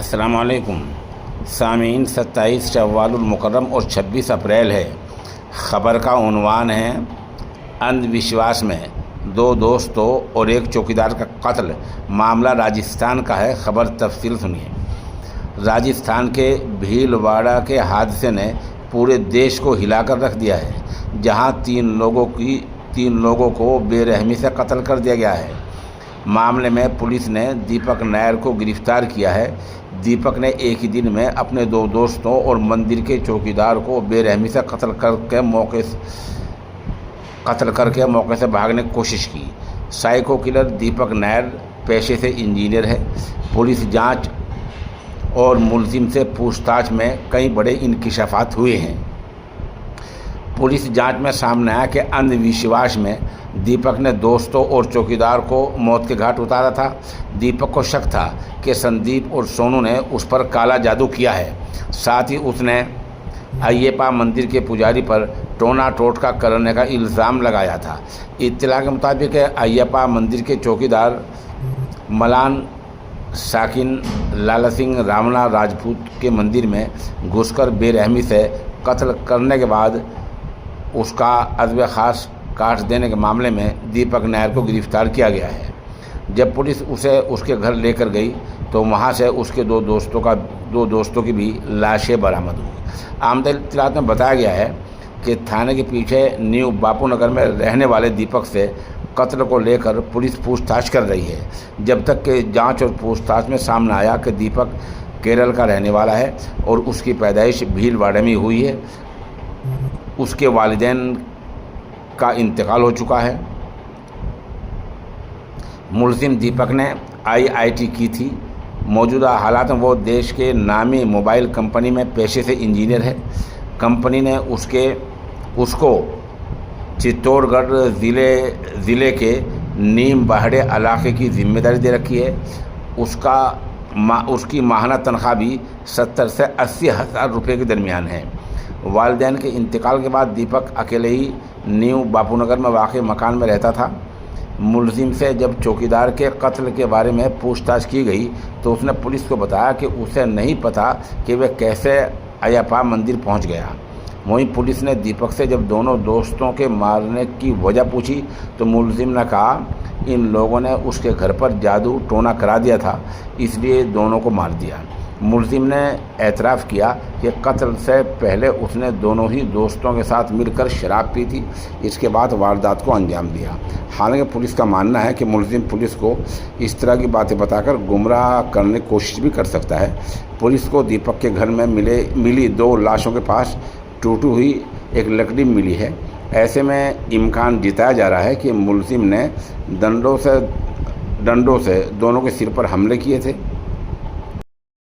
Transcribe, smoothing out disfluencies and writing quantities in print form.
अस्सलाम वालेकुम सामीन। 27 शव्वालुल मुकर्रम और 26 अप्रैल है। ख़बर का उन्वान है अंधविश्वास में दो दोस्तों और एक चौकीदार का कत्ल। मामला राजस्थान का है। ख़बर तफसील सुनिए। राजस्थान के भीलवाड़ा के हादसे ने पूरे देश को हिलाकर रख दिया है, जहां तीन लोगों को बेरहमी से कत्ल कर दिया गया है। मामले में पुलिस ने दीपक नायर को गिरफ्तार किया है। दीपक ने एक ही दिन में अपने दो दोस्तों और मंदिर के चौकीदार को बेरहमी से कत्ल करके मौके से भागने की कोशिश की। साइको किलर दीपक नायर पेशे से इंजीनियर है। पुलिस जांच और मुलजिम से पूछताछ में कई बड़े इंकिशाफात हुए हैं। पुलिस जांच में सामने आया कि अंधविश्वास में दीपक ने दोस्तों और चौकीदार को मौत के घाट उतारा था। दीपक को शक था कि संदीप और सोनू ने उस पर काला जादू किया है। साथ ही उसने अय्यप्पा मंदिर के पुजारी पर टोना टोटका करने का इल्ज़ाम लगाया था। इत्तला के मुताबिक अय्यप्पा मंदिर के चौकीदार मलान साकिन लाला सिंह रामना राजपूत के मंदिर में घुसकर बेरहमी से कत्ल करने के बाद उसका अदब ख़ास काट देने के मामले में दीपक नायर को गिरफ्तार किया गया है। जब पुलिस उसे उसके घर लेकर गई तो वहां से उसके दो दोस्तों की भी लाशें बरामद हुई। आमदनी इत्तलात में बताया गया है कि थाने के पीछे न्यू बापू नगर में रहने वाले दीपक से कत्ल को लेकर पुलिस पूछताछ कर रही है। जब तक कि जांच और पूछताछ में सामने आया कि दीपक केरल का रहने वाला है और उसकी पैदाइश भीलवाड़ा में हुई है। उसके वालिदैन का इंतकाल हो चुका है। मुलजिम दीपक ने IIT की थी। मौजूदा हालात में वो देश के नामी मोबाइल कंपनी में पेशे से इंजीनियर है। कंपनी ने उसको चित्तौड़गढ़ ज़िले के नीम बहड़े इलाके की जिम्मेदारी दे रखी है। उसकी माहाना तनख्वाह भी 70 से 80 हज़ार रुपये के दरमियान है। वालिदैन के इंतकाल के बाद दीपक अकेले ही न्यू बापूनगर में वाक़ई मकान में रहता था। मुलजिम से जब चौकीदार के कत्ल के बारे में पूछताछ की गई तो उसने पुलिस को बताया कि उसे नहीं पता कि वह कैसे अय्यप्पा मंदिर पहुंच गया। वहीं पुलिस ने दीपक से जब दोनों दोस्तों के मारने की वजह पूछी तो मुलजिम ने कहा इन लोगों ने उसके घर पर जादू टोना करा दिया था, इसलिए दोनों को मार दिया। मुलजिम ने एतराफ़ किया कि कत्ल से पहले उसने दोनों ही दोस्तों के साथ मिलकर शराब पी थी। इसके बाद वारदात को अंजाम दिया। हालांकि पुलिस का मानना है कि मुलजिम पुलिस को इस तरह की बातें बताकर गुमराह करने की कोशिश भी कर सकता है। पुलिस को दीपक के घर में मिली 2 लाशों के पास टूटी हुई एक लकड़ी मिली है। ऐसे में इम्कान जताया जा रहा है कि मुलजिम ने डंडों से दोनों के सिर पर हमले किए थे।